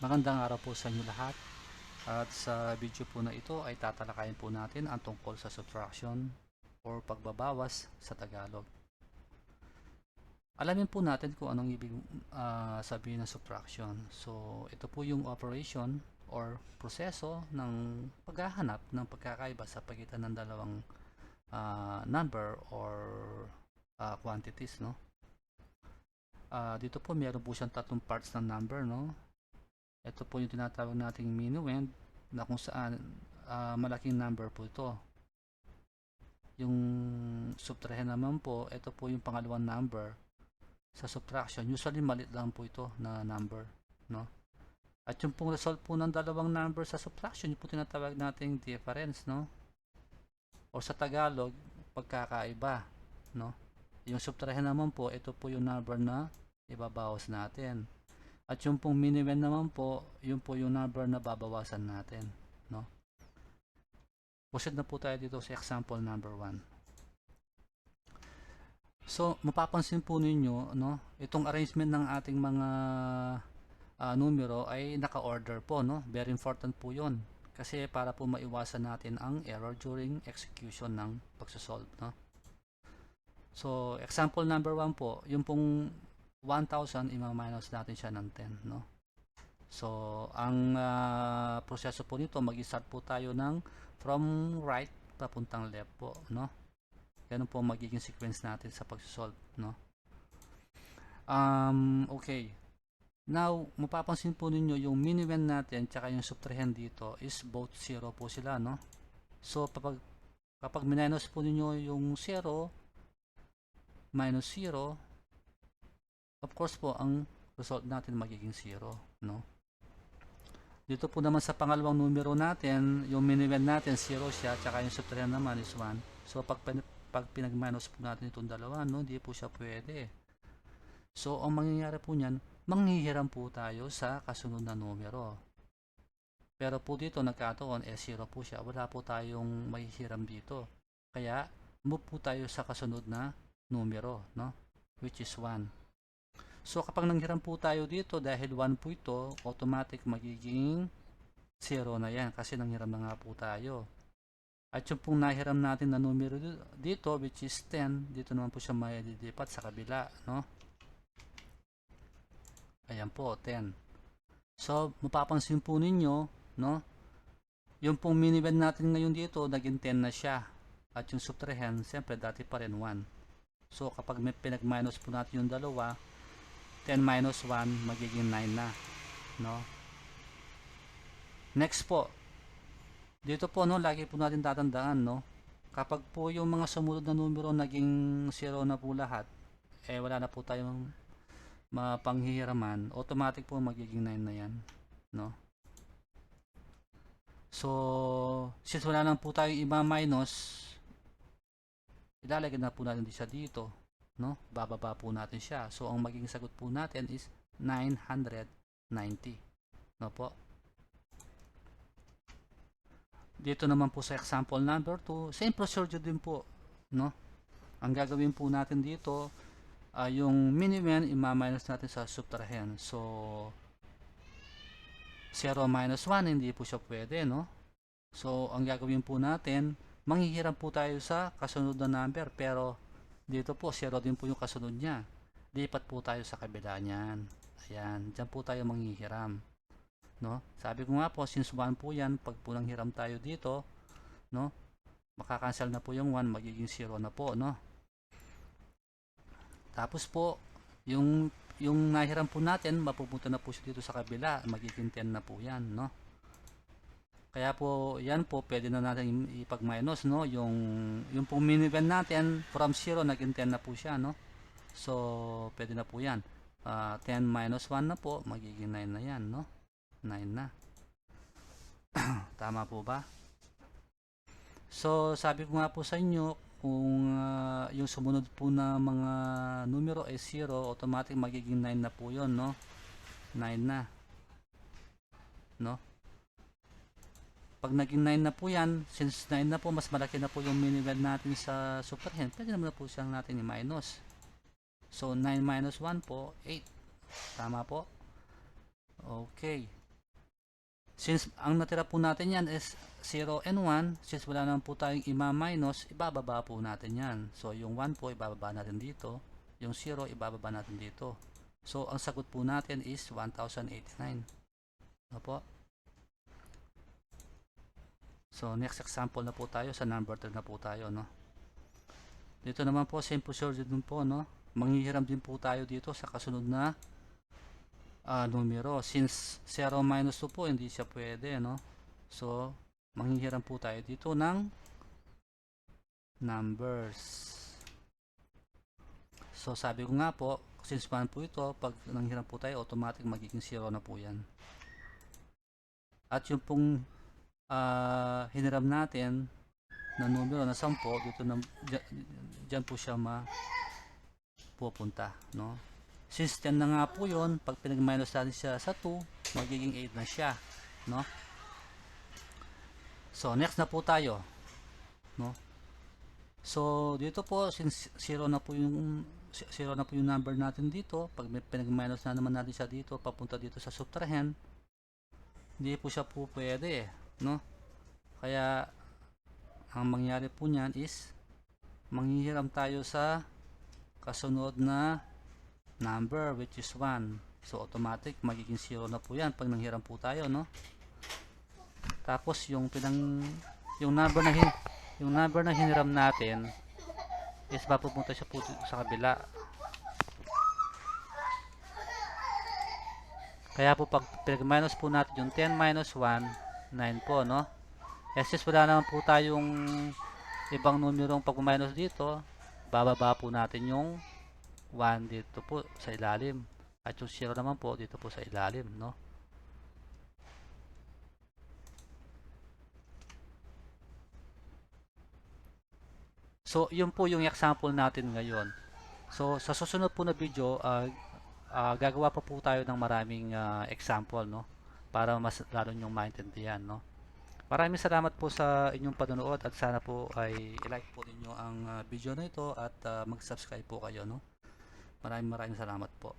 Magandang araw po sa inyo lahat. At sa video po na ito ay tatalakayin po natin ang tungkol sa subtraction or pagbabawas sa Tagalog. Alamin po natin kung anong ibig sabihin ng subtraction. So, ito po yung operation or proseso ng paghahanap ng pagkakaiba sa pagitan ng dalawang number or quantities, no? Dito po meron po siyang tatlong parts ng number, no? Ito po yung tinatawag nating minuend na kung saan malaking number po ito. Yung subtrahen naman po, ito po yung pangalawang number sa subtraction. Usually maliit lang po ito na number, no? At yung pong result po ng dalawang number sa subtraction, yung po tinatawag nating difference, no? O sa Tagalog, pagkakaiba, no? Yung subtrahen naman po, ito po yung number na ibabawas natin. At yung pong minuend naman po, yun po yung number na babawasan natin, no? Proceed na po tayo dito sa example number 1. So, mapapansin po ninyo, no, itong arrangement ng ating mga numero ay naka-order po, no? Very important po 'yon. Kasi para po maiwasan natin ang error during execution ng pagsosolve, no? So, example number 1 po, yung pong 1,000, ima-minus natin siya ng 10, no? So, ang proseso po nito, mag-start po tayo ng from right papuntang left po, no? Ganun po magiging sequence natin sa pag-solve, no? Okay. Now, mapapansin po ninyo yung minuend natin tsaka yung subtrahend dito is both 0 po sila, no? So, kapag minus po ninyo yung 0 minus 0, of course po, ang result natin magiging 0, no? Dito po naman sa pangalawang numero natin, yung minuend natin 0 siya, tsaka yung subtrahend naman is 1. So, pag pinag-minus po natin itong dalawa, no, hindi po siya pwede. So, ang mangyayari po niyan, manghihiram po tayo sa kasunod na numero. Pero po dito, nagkataon, 0 po siya. Wala po tayong mahihiram dito. Kaya, move po tayo sa kasunod na numero, no? Which is 1. So, kapag nanghiram po tayo dito, dahil 1 po ito, automatic magiging 0 na yan. Kasi nanghiram na nga po tayo. At yung pong nahiram natin na numero dito, which is 10, dito naman po siya maililipat sa kabila, no? Ayan po, 10. So, mapapansin po ninyo, no? Yung pong minuend natin ngayon dito, naging 10 na siya. At yung subtrahend, siyempre dati pa rin 1. So, kapag may pinag-minus po natin yung dalawa, 10 minus 1, magiging 9 na, no? Next po, dito po, no, lagi po natin tatandaan, no? Kapag po yung mga sumunod na numero naging 0 na po lahat, wala na po tayong mapanghihiraman, automatic po magiging 9 na yan, no? So, since wala lang po tayong iba minus, ilalagay na po natin siya dito, no? Bababa po natin siya. So, ang magiging sagot po natin is 990, no po? Dito naman po sa example number 2, same procedure din po, no? Ang gagawin po natin dito, yung minuend, ima-minus natin sa subtrahend. So, 0 minus 1, hindi po siya pwede, no? So, ang gagawin po natin, manghihiram po tayo sa kasunod na number, pero dito po, 0 din po yung kasunod niya. Lipat po tayo sa kabila niyan. Ayan, dyan po tayo manghihiram, no? Sabi ko nga po, since 1 po yan, pag po nanghiram tayo dito, no? Makakancel na po yung 1, magiging 0 na po, no? Tapos po, yung nahiram po natin, mapupunta na po siya dito sa kabila, magiging 10 na po yan, no? Kaya po, yan po, pwede na natin ipag-minus, no? Yung pong minuend natin, from 0, naging 10 na po siya, no? So, pwede na po yan. 10 minus 1 na po, magiging 9 na yan, no? 9 na. Tama po ba? So, sabi ko nga po sa inyo, kung yung sumunod po na mga numero ay 0, automatic magiging 9 na po yun, no? 9 na, no? Pag naging 9 na po yan, since 9 na po, mas malaki na po yung minuend natin sa subtrahend, pwede naman na po siyang natin i-minus. So, 9 minus 1 po, 8. Tama po? Okay. Since ang natira po natin yan is 0 and 1, since wala naman po tayong ima-minus, ibababa po natin yan. So yung 1 po ibababa natin dito, yung 0 ibababa natin dito. So ang sagot po natin is 1089. Opo. So next example na po tayo, sa number 3 na po tayo, no. Dito naman po same procedure din po, no. Manghihiram din po tayo dito sa kasunod na numero. Since 0 minus 2 po, hindi siya pwede, no? So, manghihiram po tayo dito ng numbers. So, sabi ko nga po, since 1 po ito, pag nanghiram po tayo, automatic magiging 0 na po yan. At yung pong hiniram natin na numero na 10, dito na, dyan po siya pupunta, no? Since 10 na nga po yun, pag pinag-minus natin siya sa 2, magiging 8 na siya, no? So, next na po tayo, no? So, dito po, since 0 na po yung number natin dito, pag pinag-minus na naman natin siya dito, papunta dito sa subtrahend, hindi po siya po pwede, no? Kaya, ang mangyari po niyan is, manghihiram tayo sa kasunod na number, which is 1. So automatic magiging 0 na po yan pag nanghiram po tayo, no? Tapos yung number na hiniram natin is mapupunta siya po sa kabila. Kaya po pag pinag-minus po natin yung 10 minus 1, 9 po, no? Since wala naman po tayong ibang numerong pag-minus dito, bababa po natin yung 1 dito po sa ilalim, at yung 0 naman po dito po sa ilalim, no? So yun po yung example natin ngayon. So sa susunod po na video, gagawa pa po tayo ng maraming example, no, para mas lalo nyong maintindihan, no. Maraming salamat po sa inyong panonood, at sana po ay i-like po ninyo ang video na ito, at mag-subscribe po kayo, no. Maraming salamat po.